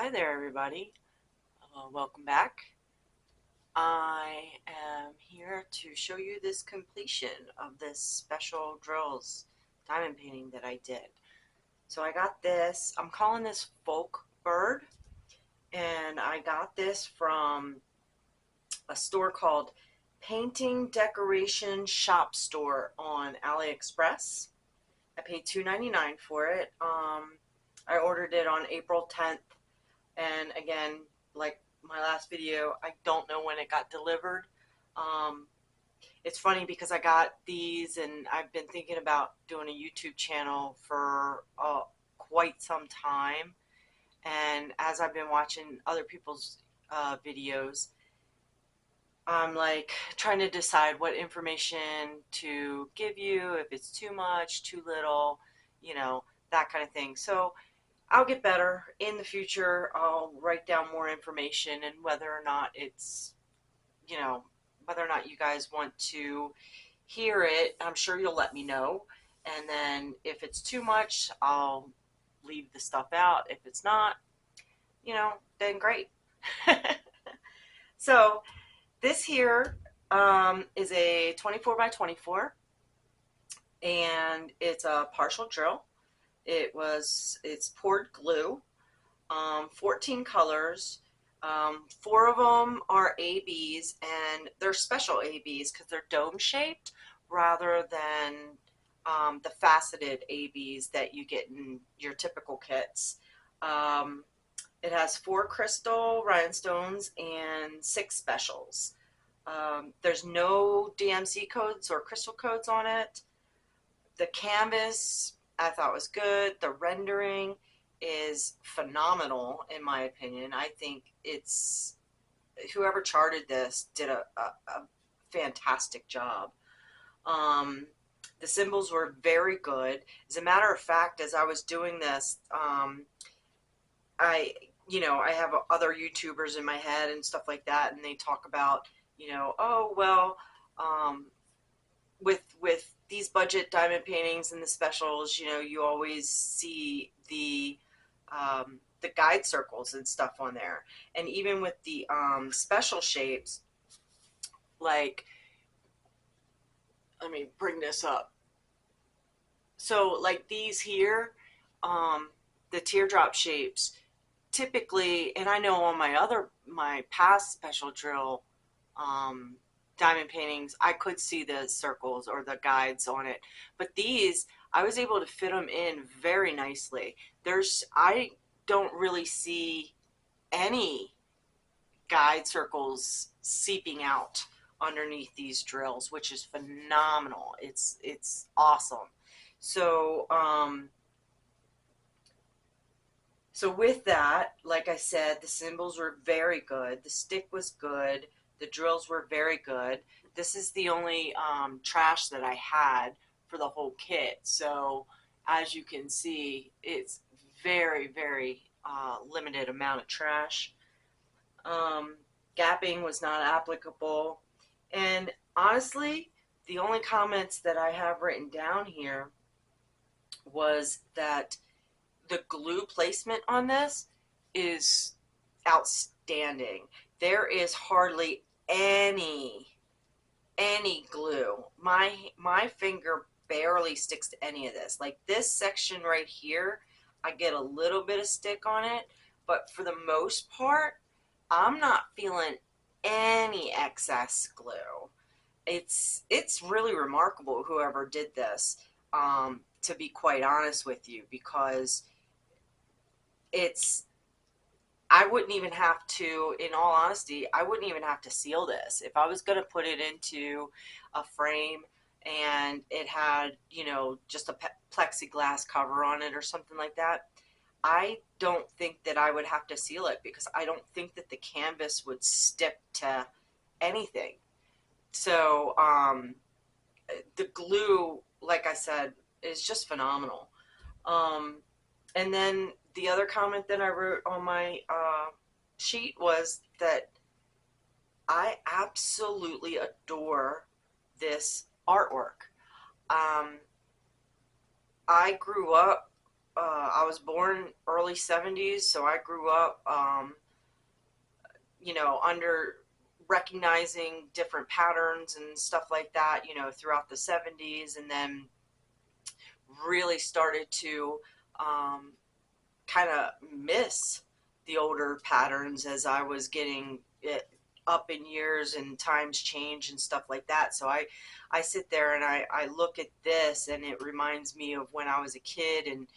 Hi there, everybody. Welcome back. I am here to show you this completion of this special drills diamond painting that I did. So I got this, I'm calling this Folk Bird, and I got this from a store called Painting Decoration Shop Store on AliExpress. I paid $2.99 for it. I ordered it on April 10th. And again, like my last video, I don't know when it got delivered. Um, it's funny because I got these and I've been thinking about doing a YouTube channel for quite some time. And as I've been watching other people's videos, I'm like trying to decide what information to give you, if it's too much, too little, that kind of thing. So I'll get better in the future. I'll write down more information and whether or not it's, whether or not you guys want to hear it, I'm sure you'll let me know. And then if it's too much, I'll leave the stuff out. If it's not, then great. So this here is a 24 by 24 and it's a partial drill. It's poured glue, 14 colors. 4 of them are ABs, and they're special ABs because they're dome shaped rather than the faceted ABs that you get in your typical kits. It has 4 crystal rhinestones and 6 specials. There's no DMC codes or crystal codes on it. The canvas I thought was good. The rendering is phenomenal in my opinion. I think it's whoever charted this did a fantastic job. The symbols were very good. As a matter of fact, as I was doing this, I have other YouTubers in my head and stuff like that, and they talk about, oh well, with these budget diamond paintings and the specials, you always see the guide circles and stuff on there. And even with the special shapes, like, let me bring this up. So like these here, the teardrop shapes, typically, and I know on my past special drill diamond paintings, I could see the circles or the guides on it. But these, I was able to fit them in very nicely. I don't really see any guide circles seeping out underneath these drills, which is phenomenal. It's awesome. So so with that, like I said, the symbols were very good. The stick was good. The drills were very good. This is the only trash that I had for the whole kit. So as you can see, it's very, very limited amount of trash. Gapping was not applicable. And honestly, the only comments that I have written down here was that the glue placement on this is outstanding. There is hardly any glue. My finger barely sticks to any of this. Like this section right here, I get a little bit of stick on it, but for the most part, I'm not feeling any excess glue. It's really remarkable whoever did this, to be quite honest with you, because I wouldn't even have to, in all honesty, I wouldn't even have to seal this. If I was going to put it into a frame and it had, just a plexiglass cover on it or something like that, I don't think that I would have to seal it because I don't think that the canvas would stick to anything. So the glue, like I said, is just phenomenal. And then the other comment that I wrote on my sheet was that I absolutely adore this artwork. I grew up I was born early 70s, so I grew up, under recognizing different patterns and stuff like that, throughout the 70s, and then really started to um, kind of miss the older patterns as I was getting up in years and times change and stuff like that. So I sit there and I look at this, and it reminds me of when I was a kid, and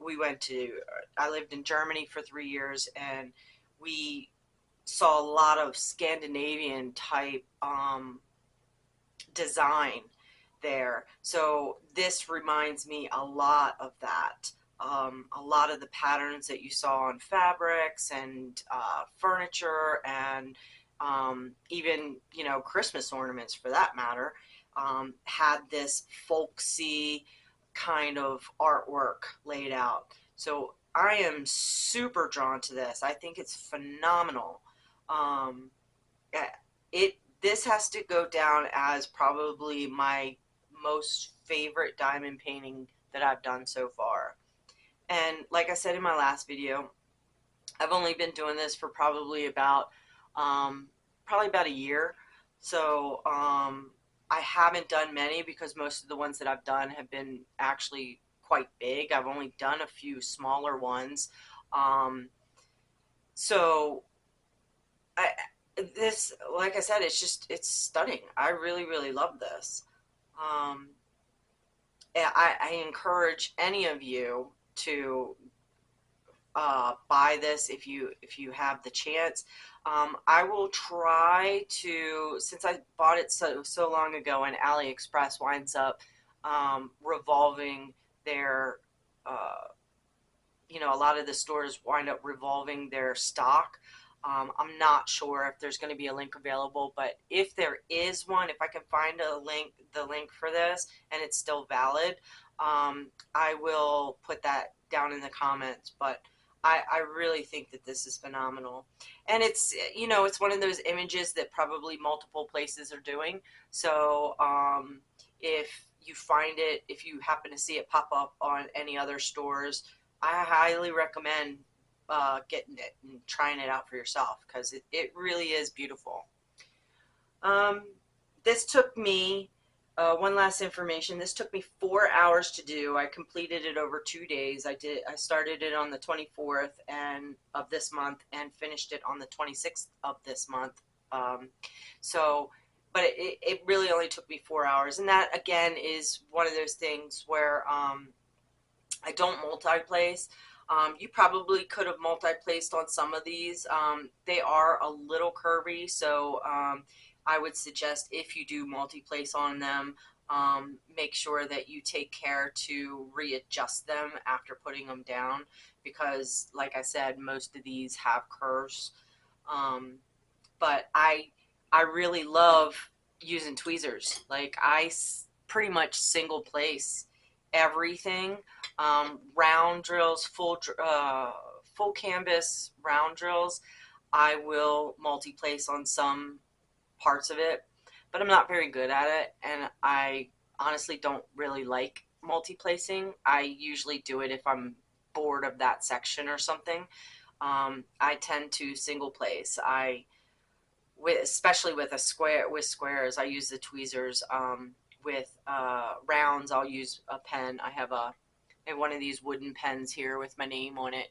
we went to, I lived in Germany for 3 years, and we saw a lot of Scandinavian type design there. So this reminds me a lot of that. A lot of the patterns that you saw on fabrics and furniture, and even, Christmas ornaments for that matter, had this folksy kind of artwork laid out. So I am super drawn to this. I think it's phenomenal. Um, it This has to go down as probably my most favorite diamond painting that I've done so far. And like I said in my last video, I've only been doing this for probably about a year. So I haven't done many because most of the ones that I've done have been actually quite big. I've only done a few smaller ones. Um, so I, this, like I said, it's stunning. I really, really love this. Um, I encourage any of you to buy this if you have the chance. I will try to, since I bought it so long ago, and AliExpress winds up revolving their a lot of the stores wind up revolving their stock. I'm not sure if there's going to be a link available, but if there is one, if I can find the link for this, and it's still valid, I will put that down in the comments. But I really think that this is phenomenal. And it's one of those images that probably multiple places are doing. So if you find it, if you happen to see it pop up on any other stores, I highly recommend getting it and trying it out for yourself, because it really is beautiful. Um, this took me, one last information, this took me 4 hours to do. I completed it over 2 days. I started it on the 24th of this month, and finished it on the 26th of this month. So, but it really only took me 4 hours. And that, again, is one of those things where I don't multi-place. You probably could have multi-placed on some of these. They are a little curvy, so I would suggest, if you do multi-place on them, make sure that you take care to readjust them after putting them down, because, like I said, most of these have curves. But I really love using tweezers. Like, pretty much single place everything. Round drills, full canvas round drills, I will multi-place on some parts of it, but I'm not very good at it, and I honestly don't really like multi-placing. I usually do it if I'm bored of that section or something. I tend to single place. Especially with squares, I use the tweezers. With rounds, I'll use a pen. I have one of these wooden pens here with my name on it.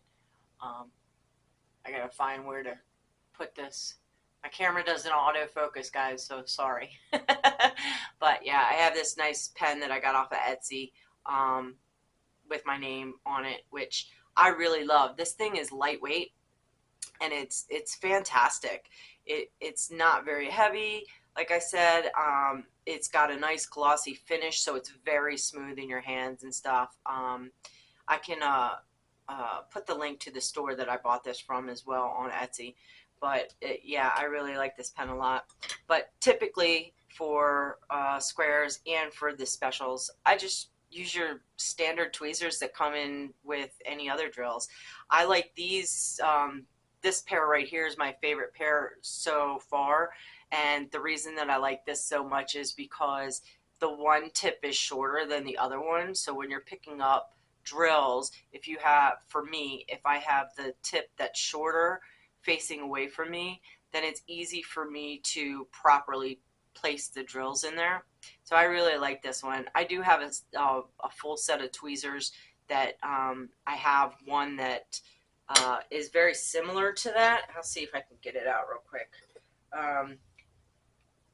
I gotta find where to put this. My camera doesn't autofocus, guys, so sorry. But yeah, I have this nice pen that I got off of Etsy with my name on it, which I really love. This thing is lightweight, and it's fantastic. It's not very heavy. Like I said, it's got a nice glossy finish, so it's very smooth in your hands and stuff. I can put the link to the store that I bought this from as well on Etsy. But yeah, I really like this pen a lot. But typically for squares and for the specials, I just use your standard tweezers that come in with any other drills. I like these. This pair right here is my favorite pair so far. And the reason that I like this so much is because the one tip is shorter than the other one. So when you're picking up drills, if you have, for me, if I have the tip that's shorter facing away from me, then it's easy for me to properly place the drills in there. So I really like this one. I do have a full set of tweezers that I have one that is very similar to that. I'll see if I can get it out real quick. Um,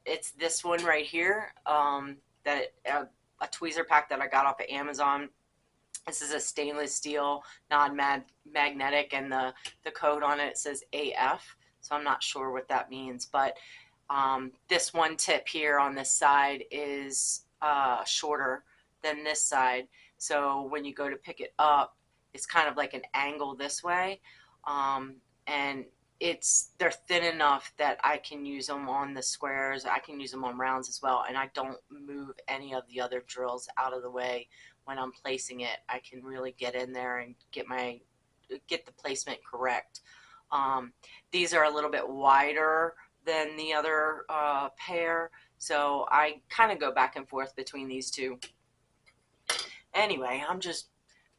it's this one right here, a tweezer pack that I got off of Amazon. This is a stainless steel, non-magnetic, and the code on it says AF. So I'm not sure what that means, but this one tip here on this side is shorter than this side. So when you go to pick it up, it's kind of like an angle this way. And they're thin enough that I can use them on the squares. I can use them on rounds as well. And I don't move any of the other drills out of the way when I'm placing it. I can really get in there and get the placement correct. These are a little bit wider than the other pair, so I kind of go back and forth between these two. Anyway, I'm just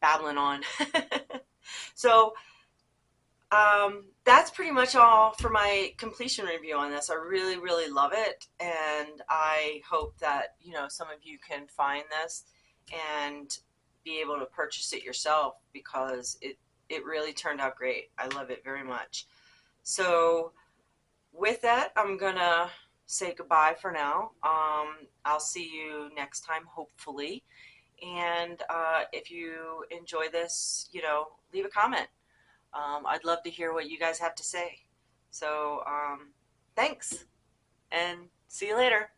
babbling on. So that's pretty much all for my completion review on this. I really, really love it, and I hope that, you know, some of you can find this and be able to purchase it yourself, because it really turned out great. I love it very much. So with that, I'm gonna say goodbye for now. I'll see you next time, hopefully. And if you enjoy this, you know, leave a comment. I'd love to hear what you guys have to say. So thanks, and see you later.